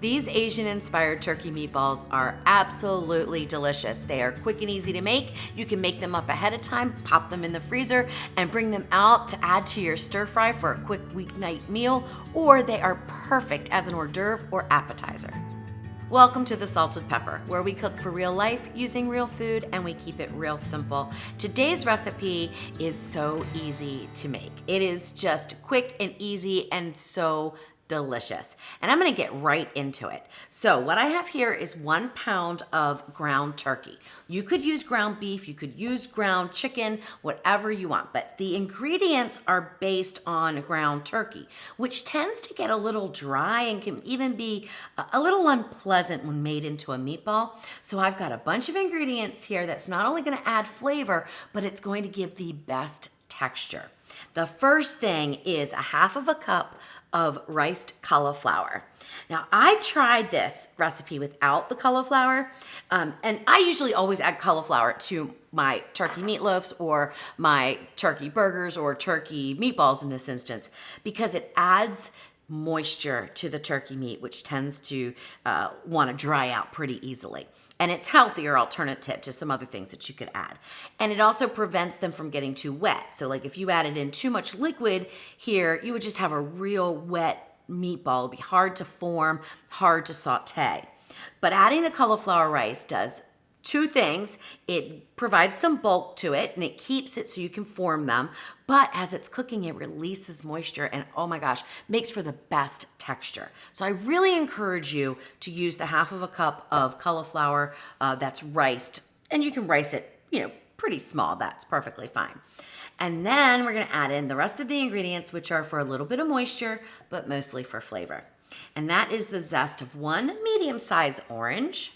These Asian-inspired turkey meatballs are absolutely delicious. They are quick and easy to make. You can make them up ahead of time, pop them in the freezer, and bring them out to add to your stir fry for a quick weeknight meal, or they are perfect as an hors d'oeuvre or appetizer. Welcome to The Salted Pepper, where we cook for real life using real food and we keep it real simple. Today's recipe is so easy to make. It is just quick and easy and so delicious. And I'm gonna get right into it. So what I have here is 1 pound of ground turkey. You could use ground beef, you could use ground chicken, whatever you want, but the ingredients are based on ground turkey, which tends to get a little dry and can even be a little unpleasant when made into a meatball. So I've got a bunch of ingredients here that's not only gonna add flavor, but it's going to give the best texture. The first thing is 1/2 cup of riced cauliflower. Now, I tried this recipe without the cauliflower, and I usually always add cauliflower to my turkey meatloafs or my turkey burgers or turkey meatballs in this instance, because it adds moisture to the turkey meat, which tends to want to dry out pretty easily. And it's healthier alternative to some other things that you could add. And it also prevents them from getting too wet. So like if you added in too much liquid here, you would just have a real wet meatball. It'd be hard to form, hard to saute. But adding the cauliflower rice does 2 things. It provides some bulk to it and it keeps it so you can form them. But as it's cooking, it releases moisture and oh my gosh, makes for the best texture. So I really encourage you to use the 1/2 cup of cauliflower that's riced. And you can rice it, pretty small. That's perfectly fine. And then we're gonna add in the rest of the ingredients, which are for a little bit of moisture, but mostly for flavor. And that is the zest of 1 medium-sized orange.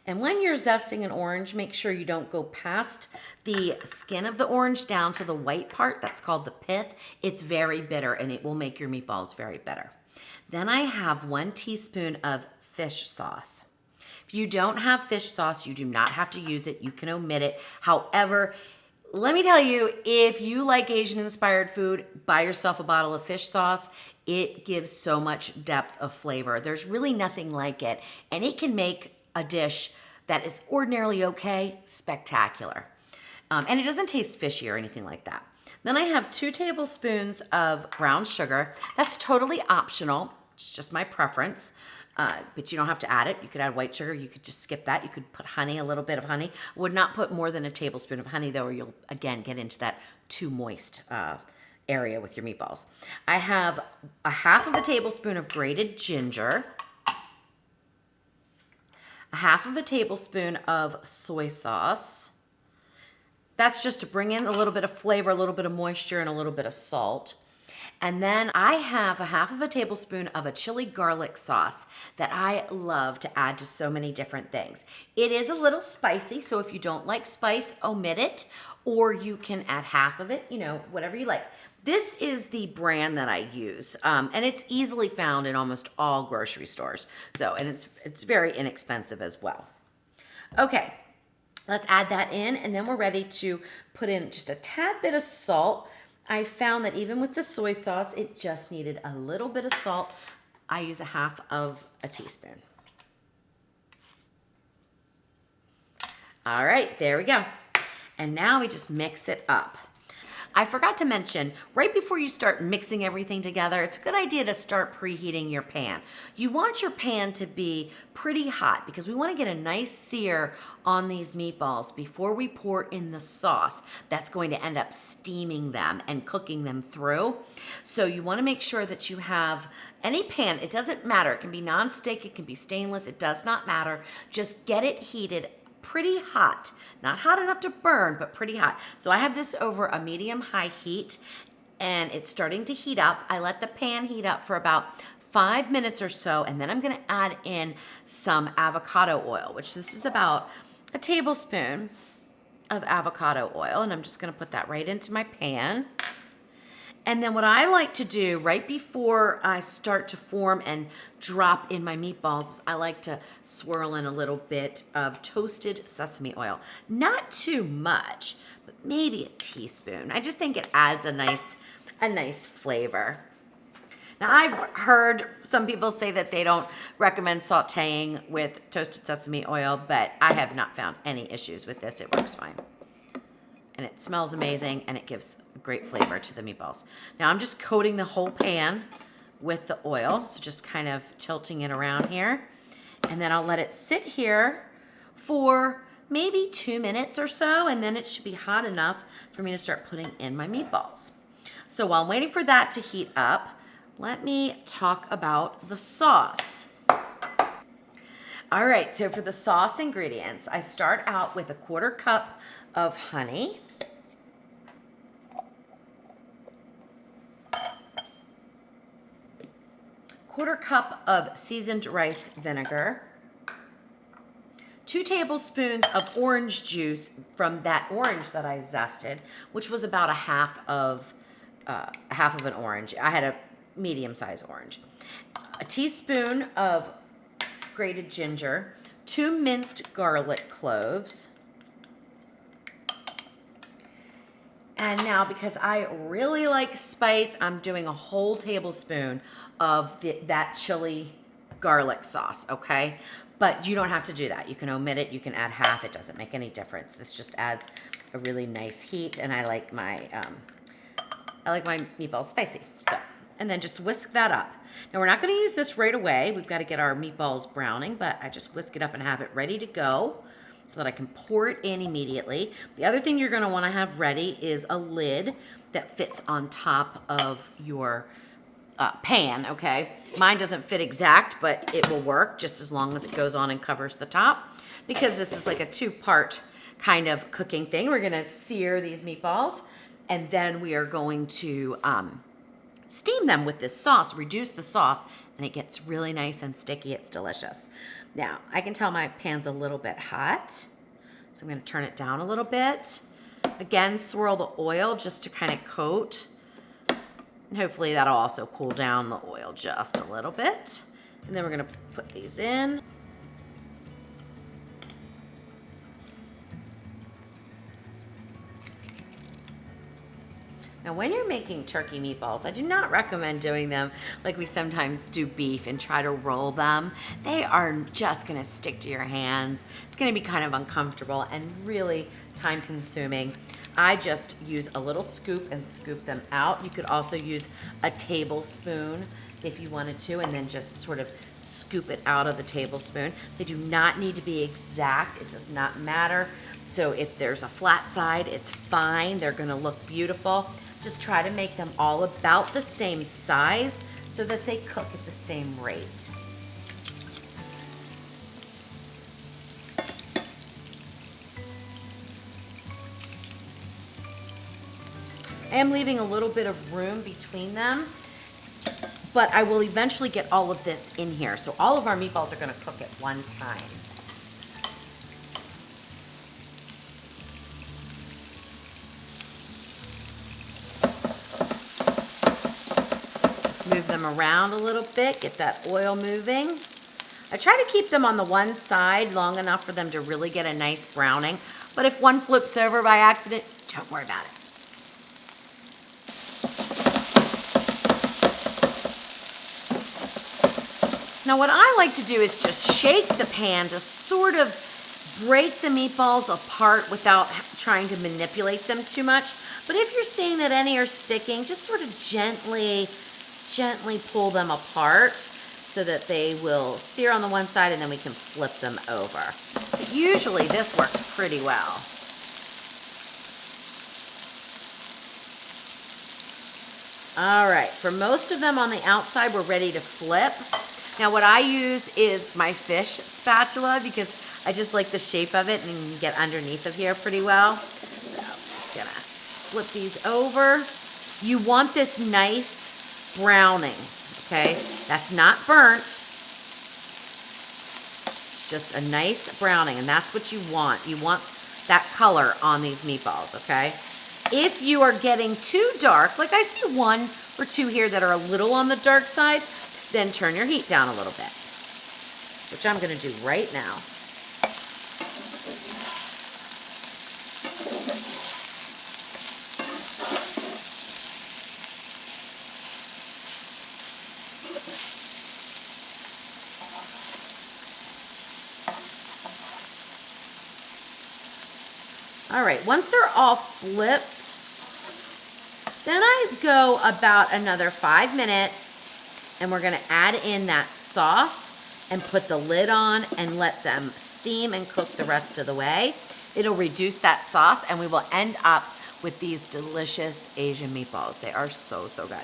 And when you're zesting an orange, make sure you don't go past the skin of the orange down to the white part. That's called the pith. It's very bitter and it will make your meatballs very bitter. Then I have 1 teaspoon of fish sauce. If you don't have fish sauce, you do not have to use it. You can omit it. However, let me tell you, if you like Asian-inspired food, buy yourself a bottle of fish sauce. It gives so much depth of flavor. There's really nothing like it. And it can make a dish that is ordinarily okay, spectacular. And it doesn't taste fishy or anything like that. Then I have 2 tablespoons of brown sugar. That's totally optional. It's just my preference. But you don't have to add it. You could add white sugar. You could just skip that. You could put honey, a little bit of honey. Would not put more than a tablespoon of honey though, or you'll again get into that too moist area with your meatballs. I have 1/2 tablespoon of grated ginger. 1/2 tablespoon of soy sauce. That's just to bring in a little bit of flavor, a little bit of moisture, and a little bit of salt. And then I have 1/2 tablespoon of a chili garlic sauce that I love to add to so many different things. It is a little spicy, so if you don't like spice, omit it, or you can add 1/2 of it, whatever you like. This is the brand that I use, and it's easily found in almost all grocery stores. And it's very inexpensive as well. Okay, let's add that in, and then we're ready to put in just a tad bit of salt. I found that even with the soy sauce, it just needed a little bit of salt. I use 1/2 teaspoon. All right, there we go. And now we just mix it up. I forgot to mention, right before you start mixing everything together, it's a good idea to start preheating your pan. You want your pan to be pretty hot because we want to get a nice sear on these meatballs before we pour in the sauce that's going to end up steaming them and cooking them through. So you want to make sure that you have any pan. It doesn't matter. It can be nonstick, it can be stainless, it does not matter. Just get it heated pretty hot. Not hot enough to burn, but pretty hot. So I have this over a medium-high heat, and it's starting to heat up. I let the pan heat up for about 5 minutes or so, and then I'm gonna add in some avocado oil, which this is about a tablespoon of avocado oil, and I'm just gonna put that right into my pan. And then what I like to do right before I start to form and drop in my meatballs, I like to swirl in a little bit of toasted sesame oil. Not too much, but maybe a teaspoon. I just think it adds a nice flavor. Now, I've heard some people say that they don't recommend sauteing with toasted sesame oil, but I have not found any issues with this. It works fine. And it smells amazing, and it gives a great flavor to the meatballs. Now, I'm just coating the whole pan with the oil, so just kind of tilting it around here. And then I'll let it sit here for maybe 2 minutes or so, and then it should be hot enough for me to start putting in my meatballs. So while I'm waiting for that to heat up, let me talk about the sauce. All right, so for the sauce ingredients, I start out with a 1/4 cup of honey, quarter cup of seasoned rice vinegar, 2 tablespoons of orange juice from that orange that I zested, which was about a half of an orange. I had a medium-sized orange. A teaspoon of grated ginger, 2 minced garlic cloves. And now, because I really like spice, I'm doing a whole tablespoon of that chili garlic sauce, okay? But you don't have to do that. You can omit it. You can add half. It doesn't make any difference. This just adds a really nice heat, and I like my meatballs spicy. So, and then just whisk that up. Now, we're not going to use this right away. We've got to get our meatballs browning, but I just whisk it up and have it ready to go so that I can pour it in immediately. The other thing you're going to want to have ready is a lid that fits on top of your pan, okay? Mine doesn't fit exact, but it will work just as long as it goes on and covers the top, because this is like a 2-part kind of cooking thing. We're gonna sear these meatballs, and then we are going to steam them with this sauce, reduce the sauce, and it gets really nice and sticky. It's delicious. Now, I can tell my pan's a little bit hot, so I'm gonna turn it down a little bit. Again, swirl the oil just to kind of coat. And hopefully that'll also cool down the oil just a little bit. And then we're gonna put these in. Now, when you're making turkey meatballs, I do not recommend doing them like we sometimes do beef and try to roll them. They are just gonna stick to your hands. It's gonna be kind of uncomfortable and really time consuming. I just use a little scoop and scoop them out. You could also use a tablespoon if you wanted to, and then just sort of scoop it out of the tablespoon. They do not need to be exact. It does not matter. So if there's a flat side, it's fine. They're gonna look beautiful. Just try to make them all about the same size so that they cook at the same rate. I am leaving a little bit of room between them, but I will eventually get all of this in here. So all of our meatballs are gonna cook at one time. Just move them around a little bit, get that oil moving. I try to keep them on the one side long enough for them to really get a nice browning, but if one flips over by accident, don't worry about it. Now, what I like to do is just shake the pan to sort of break the meatballs apart without trying to manipulate them too much. But if you're seeing that any are sticking, just sort of gently pull them apart so that they will sear on the one side, and then we can flip them over. But usually this works pretty well. All right, for most of them on the outside, we're ready to flip. Now, what I use is my fish spatula because I just like the shape of it and you can get underneath of here pretty well. So I'm just gonna flip these over. You want this nice browning, okay? That's not burnt. It's just a nice browning, and that's what you want. You want that color on these meatballs, okay? If you are getting too dark, like I see 1 or 2 here that are a little on the dark side, then turn your heat down a little bit, which I'm gonna do right now. All right, once they're all flipped, then I go about another 5 minutes and we're gonna add in that sauce and put the lid on and let them steam and cook the rest of the way. It'll reduce that sauce and we will end up with these delicious Asian meatballs. They are so, so good.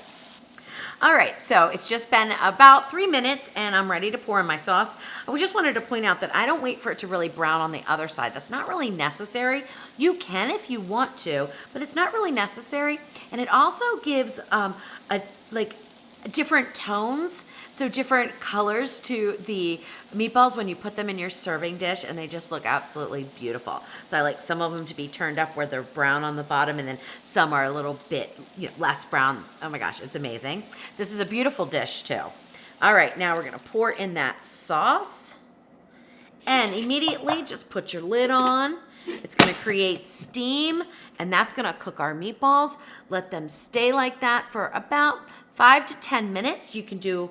All right, so it's just been about 3 minutes and I'm ready to pour in my sauce. I just wanted to point out that I don't wait for it to really brown on the other side. That's not really necessary. You can if you want to, but it's not really necessary. And it also gives different tones, so different colors to the meatballs when you put them in your serving dish, and they just look absolutely beautiful. So I like some of them to be turned up where they're brown on the bottom, and then some are a little bit less brown. Oh my gosh, it's amazing. This is a beautiful dish too. All right, now we're gonna pour in that sauce, and immediately just put your lid on. It's gonna create steam, and that's gonna cook our meatballs. Let them stay like that for about 5 to 10 minutes. You can do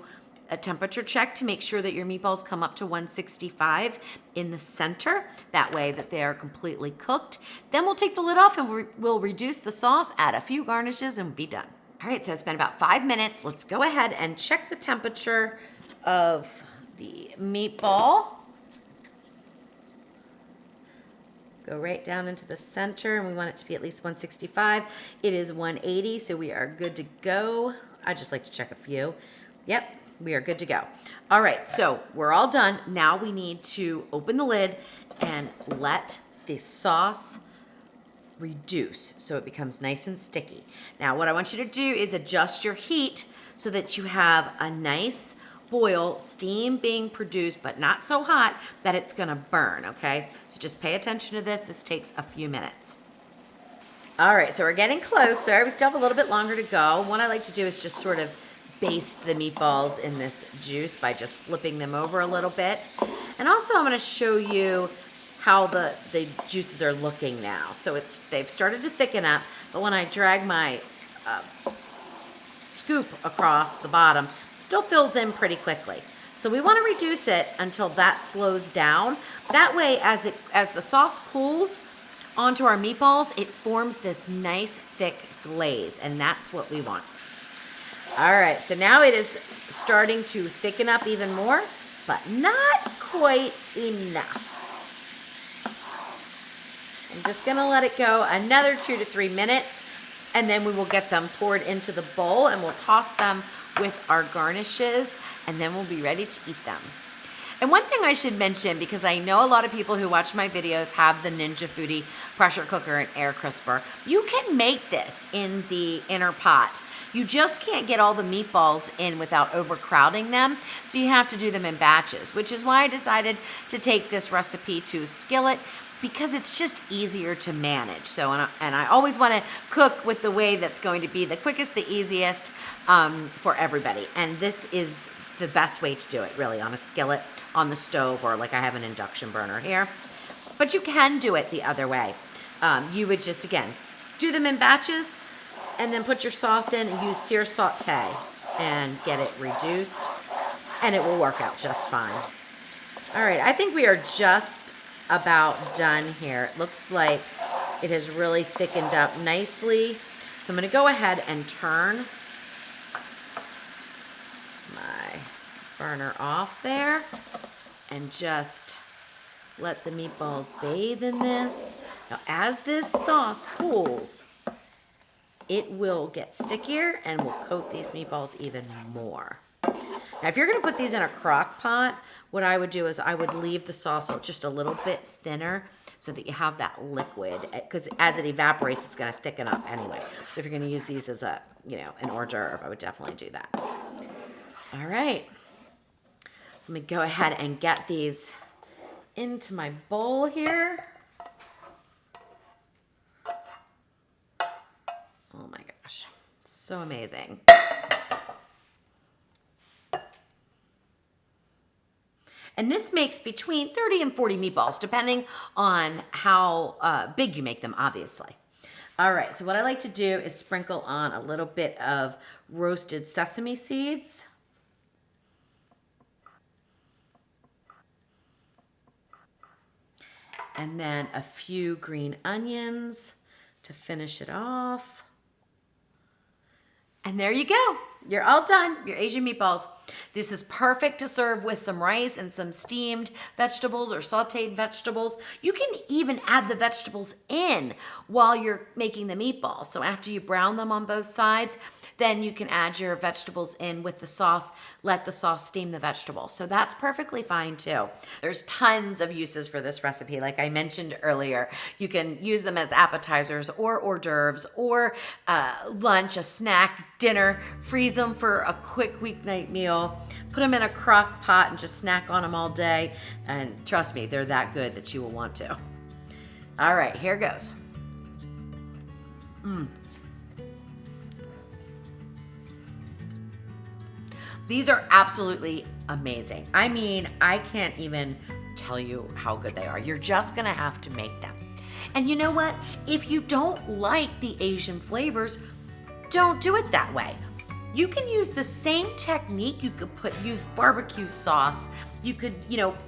a temperature check to make sure that your meatballs come up to 165 in the center. That way that they are completely cooked. Then we'll take the lid off and we'll reduce the sauce, add a few garnishes, and be done. All right, so it's been about 5 minutes. Let's go ahead and check the temperature of the meatball. Go right down into the center, and we want it to be at least 165. It is 180, so we are good to go. I just like to check a few. Yep, we are good to go. All right, so we're all done. Now we need to open the lid and let the sauce reduce so it becomes nice and sticky. Now what I want you to do is adjust your heat so that you have a nice boil, steam being produced, but not so hot that it's gonna burn, okay? So just pay attention to this. This takes a few minutes. All right, so we're getting closer. We still have a little bit longer to go. What I like to do is just sort of baste the meatballs in this juice by just flipping them over a little bit. And also I'm gonna show you how the juices are looking now. So they've started to thicken up, but when I drag my scoop across the bottom, still fills in pretty quickly. So we want to reduce it until that slows down. That way, as the sauce cools onto our meatballs, it forms this nice thick glaze, and that's what we want. All right, so now it is starting to thicken up even more, but not quite enough. So I'm just gonna let it go another 2 to 3 minutes, and then we will get them poured into the bowl and we'll toss them with our garnishes, and then we'll be ready to eat them. And one thing I should mention, because I know a lot of people who watch my videos have the Ninja Foodie pressure cooker and air crisper. You can make this in the inner pot. You just can't get all the meatballs in without overcrowding them, so you have to do them in batches, which is why I decided to take this recipe to a skillet, because it's just easier to manage. So, and I always want to cook with the way that's going to be the quickest, the easiest for everybody. And this is the best way to do it, really, on a skillet, on the stove, or like I have an induction burner here. But you can do it the other way. You would just, again, do them in batches and then put your sauce in and use sear saute and get it reduced, and it will work out just fine. All right, I think we are just about done here. It looks like it has really thickened up nicely. So I'm gonna go ahead and turn my burner off there and just let the meatballs bathe in this. Now, as this sauce cools, it will get stickier and will coat these meatballs even more. Now, if you're gonna put these in a crock pot, what I would do is I would leave the sauce just a little bit thinner so that you have that liquid, because as it evaporates, it's gonna thicken up anyway. So if you're gonna use these as a, an hors d'oeuvre, I would definitely do that. All right, so let me go ahead and get these into my bowl here. Oh my gosh, so amazing. And this makes between 30 and 40 meatballs, depending on how big you make them, obviously. All right, so what I like to do is sprinkle on a little bit of roasted sesame seeds. And then a few green onions to finish it off. And there you go. You're all done. Your Asian meatballs. This is perfect to serve with some rice and some steamed vegetables or sauteed vegetables. You can even add the vegetables in while you're making the meatballs. So after you brown them on both sides, then you can add your vegetables in with the sauce, let the sauce steam the vegetables. So that's perfectly fine too. There's tons of uses for this recipe. Like I mentioned earlier, you can use them as appetizers or hors d'oeuvres or lunch, a snack, dinner, freeze them for a quick weeknight meal, put them in a crock pot and just snack on them all day. And trust me, they're that good that you will want to. All right, here goes. These are absolutely amazing. I mean, I can't even tell you how good they are. You're just gonna have to make them. And you know what? If you don't like the Asian flavors, don't do it that way. You can use the same technique. You could use barbecue sauce. You could,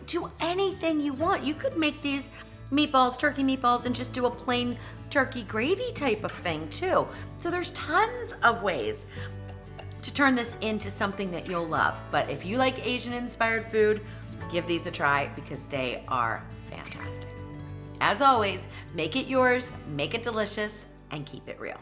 do anything you want. You could make these meatballs, turkey meatballs, and just do a plain turkey gravy type of thing too. So there's tons of ways to turn this into something that you'll love. But if you like Asian inspired food, give these a try because they are fantastic. As always, make it yours, make it delicious, and keep it real.